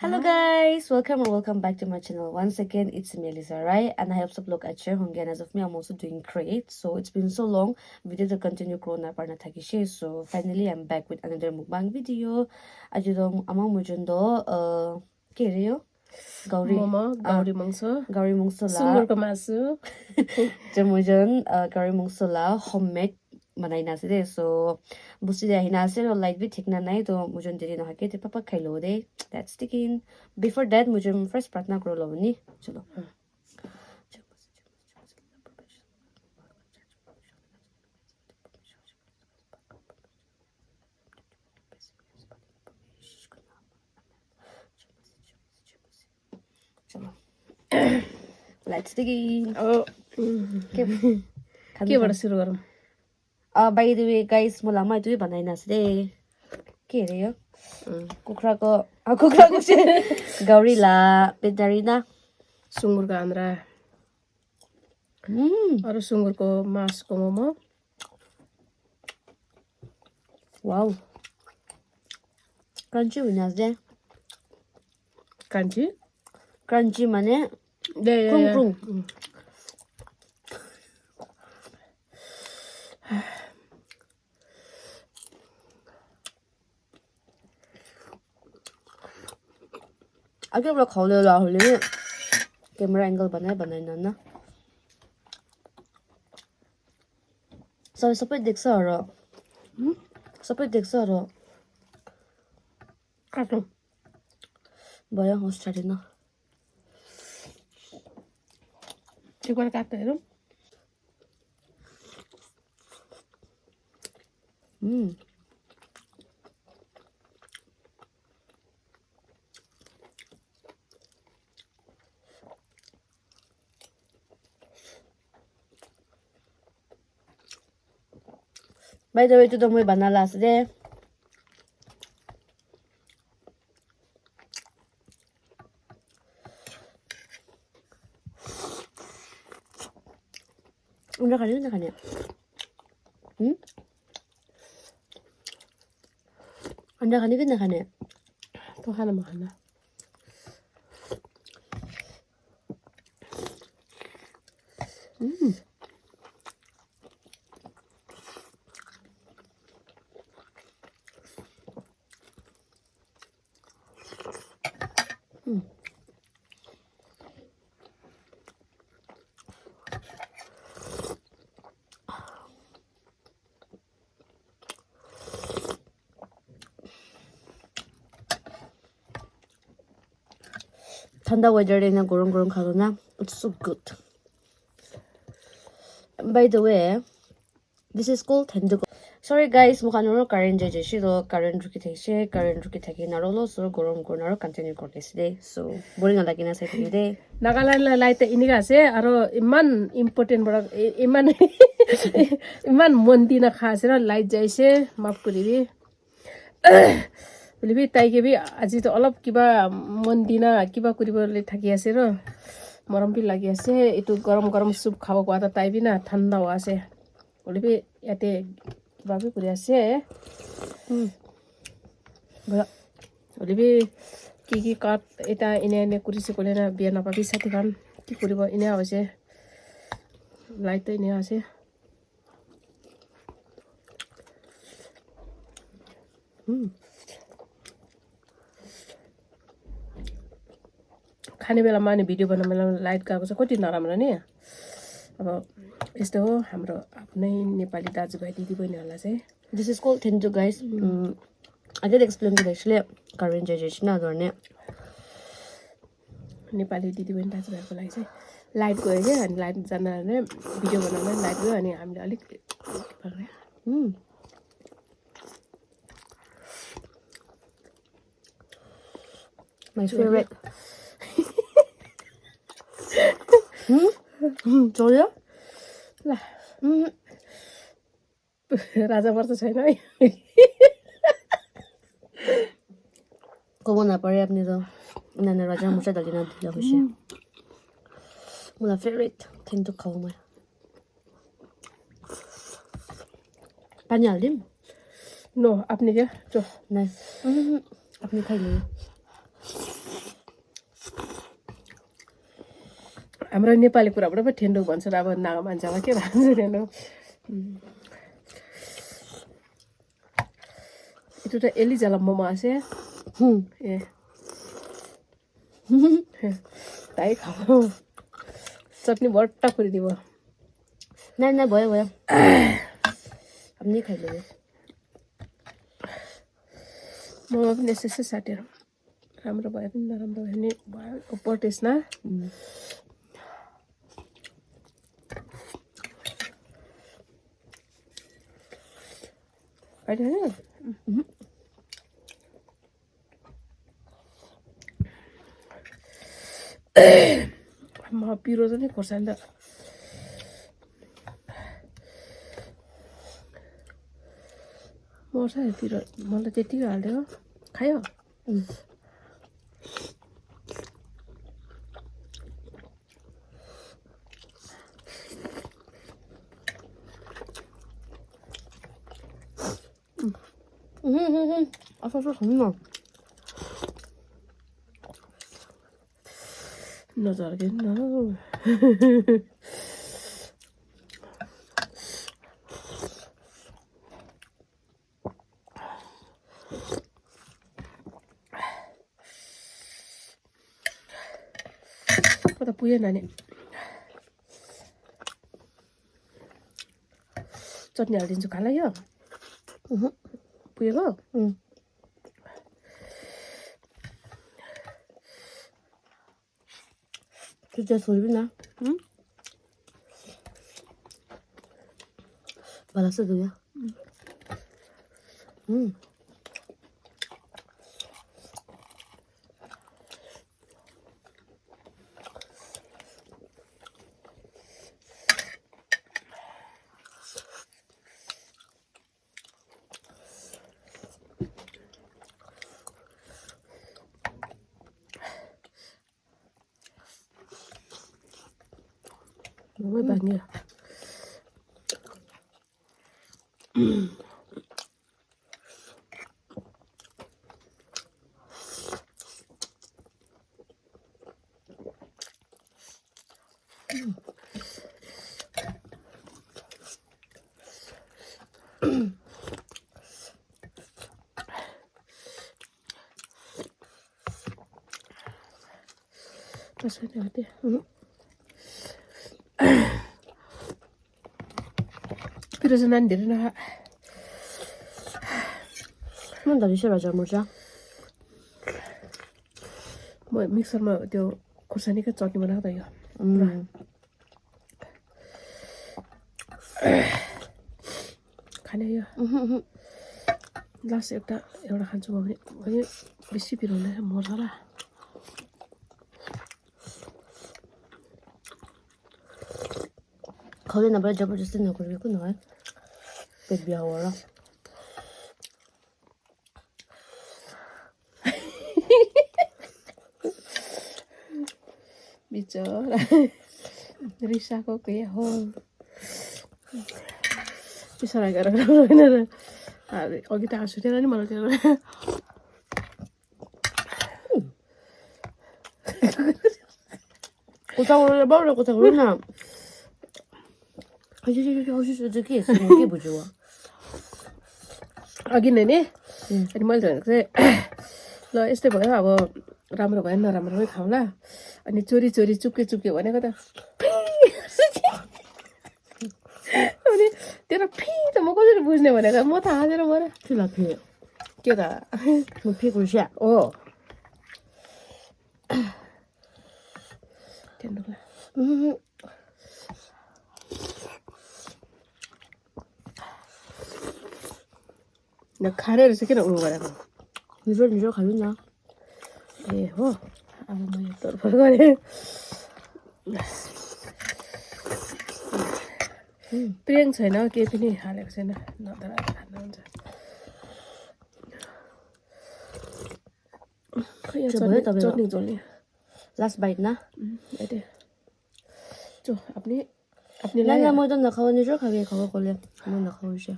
Hello guys, welcome or welcome back to my channel. Once again, it's me Lisa, right? And I hope सब लोग अच्छे होंगे. And as of me, I'm also doing great. So it's been so long. Video to continue corona parna thakishi. So finally, I'm back with another mukbang video. Ajudong among mujundo kiriyo gauri gauri mungso la Sungurko masu. jamujun gauri mungso la homemade बनाइना से so busy दे हिना से light भी ठीक ना नहीं तो मुझे देरी ना हके ते पापा खाइलो दे that's the kin before that मुझे first प्रार्थना करो लो नी चलो चलो let's begin के बाट सुरु गरौँ by the way guys मलाई मै दुई बनाइना से के रे यो कुखुराको चाहिँ गौरी ला पेदारिना सुँगुरको आन्द्रा अरू सुँगुरको मासुको मोमो वाउ क्रन्ची हुने दे कान्छी क्रन्ची माने क्रुङ क्रुङ अघिबाट खाउले लाहुले क्यामेरा एङ्गल बनाइन न सबै देख्छ र सबै देख्छ र काटौँ भयो होस् छैन एकबार काट्नु हेरौँ By the way, ito daw may banalas de. Udah kali. Anda kali. तँ खाना म खाना Thunder weather in a gorong karuna. It's so good. By the way, this is called Tendu. Sorry guys, mukhanoro current jejeshido current ruki thaki narolo so gorong gonaro continue korteside. So boring alagina sai thide. नागाल्यान्डलाई light त इनिका छे अरू इमान इम्पोर्टेन्टबाट इमान मन दिन खासेर light जाइसे माफ करिबी बोलिबी ताइके भी আজি তো অলপ কিবা মন দিনা কিবা কৰিবলে থাকি আছে ৰ মৰম বি লাগি আছে এটো গৰম গৰম সুপ খাব কোৱা তাই বি না ঠাণ্ডা হৈ আছে बोलिबी ইয়াতে কিবা বি কৰি আছে बोलिबी কি কাট এটা এনে কৰিছে কলে না বিয়া নাপাবি সাথী খান কি কৰিব এনে হৈছে লাইট এনে আছে खाने बेलामा अनि भिडियो बनाउने बेलामा लाइट गएको छ कति नराम्रो नि अब यस्तो हो हाम्रो आफ्नै नेपाली दाजुभाइ दिदीबहिनीहरूलाई चाहिँ This is called Tendu guys. I did explain to actually current generation गर्ने नेपाली दिदीबहिनी दाजुभाइको लागि चाहिँ लाइट गयो क्या अनि लाइट जान भिडियो बनाउन लाइट गयो अनि हामीले अलिक My favorite. Joya? ल राजा पर्छ छैन है Como na pare apni to nana raja mucha dalina dila hoshi. Mula favorite Tendu खाऊ मैं. पानी हाल्दिम नो अपने क्या जो नहीं अपनी खाई ली हाम्रो नेपाली कुराबाट पो ठेन्डो भन्छ अब नागा मान्छेलाई के भन्छ ठेन्डो এটা এলিজালা মোমো আছে এ তাই খাবো চাটনি বড়টা করে দিব নাই নাই ভয় ভয় আপনি খাই নেবে मोमो पनि यसै साटेर राम्रो भयो पनि नराम्रो भयो नि भयो पटेस् न म पिरो चाहिँ खोर्सानी त मर्छ पिरो मलाई त्यतिकै हाल्दियो खायो 아싸 정말 너잘겠나 다 부여나네 चटनी हालिदिन्छु खालाई यो पुगेको 진짜 소리나? 응? 받았어 그냥? 너무 많이야 맛있네 어때? 그래서 난 내려놔 그럼 나 싫어 잘 먹자 뭐 믹서मा त्यो खोर्सानीको चटनी बनाउँदा यो खाने यो लास्ट एउटा खान्छु म पनि बेसी पिरो हुँदैन मसला खाँदै नभए जबरजस्ती नगरेको न है पेट बिहा होला बिचरा रिसाको के हो बिचरा गरेर होइन अघि त हाँस उठेर नि मलाई त्यो 고상으로 먹으려 고상으로 나 के के बुझ्यो अघि नै नि अनि मैले भनेको चाहिँ ल यस्तै भयो अब राम्रो भयो नराम्रो पनि खाउँला अनि चोरी चोरी चुप्के चुप्के भनेको त अनि तेरो फी त म कसरी बुझ्ने भनेको म त हाँसेर मरे फिला फी के त म फी गुर्स्या ओ टेन्डुला 나 카레를 시키는 거 거라고. 니저 가면나. 예, 호. अब मैले तर्फर गरेँ प्रियङ छैन केही पनि हालेको छैन नत्र खानु हुन्छ चटनी जोल्ने लास्ट बाइट ना यदि जो अपनी ला ला म त नखाऊ नि जो खाबे खाऊ कोले म नखाऊ छ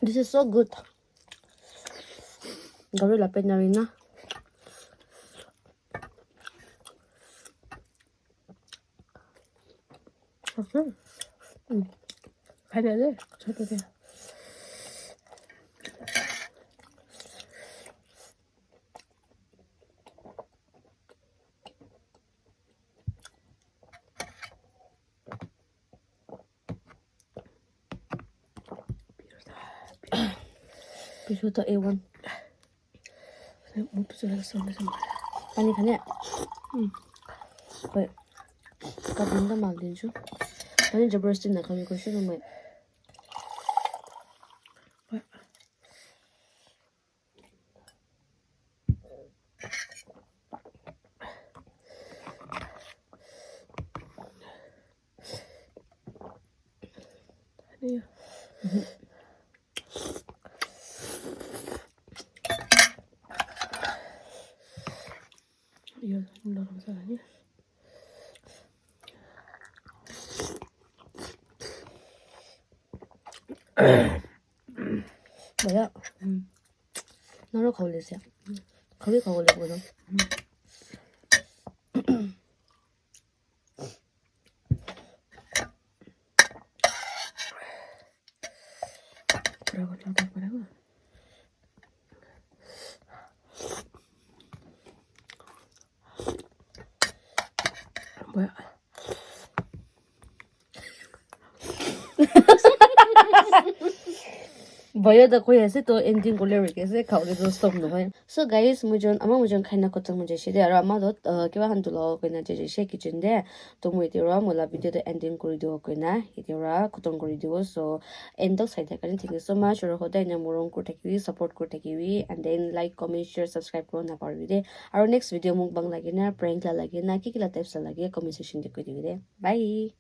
This is so good. Gawin lapit na rin na. 가야 돼. 저도 돼. 비주도 A1. 못 들어갔어. 아니 그냥 왜 가본다 말인주 아니 저버스티 나가는 거 싫어 뭐 아니야. 이거 나가면서 아니야? 뭐야? 나로 가올리세요. 거기 가올리고요. 뭐라고 저도 뭐라고? 뭐야? Boya da koya se to ending ko lyric se khawle do stop no hoy. So guys mujon khaina ko tang muje shide aro ama dot kiba han dulo ko na je she kitchen de to mu itira mola video de ending kori do ko na itira kutong kori do so end of side ka thank you so much aro hoda na morong ko taki support ko taki and then like comment share subscribe ko na parbi de aro next video mukbang lagi na prank la lagi na kikila types la lagi comment section de ko de bye.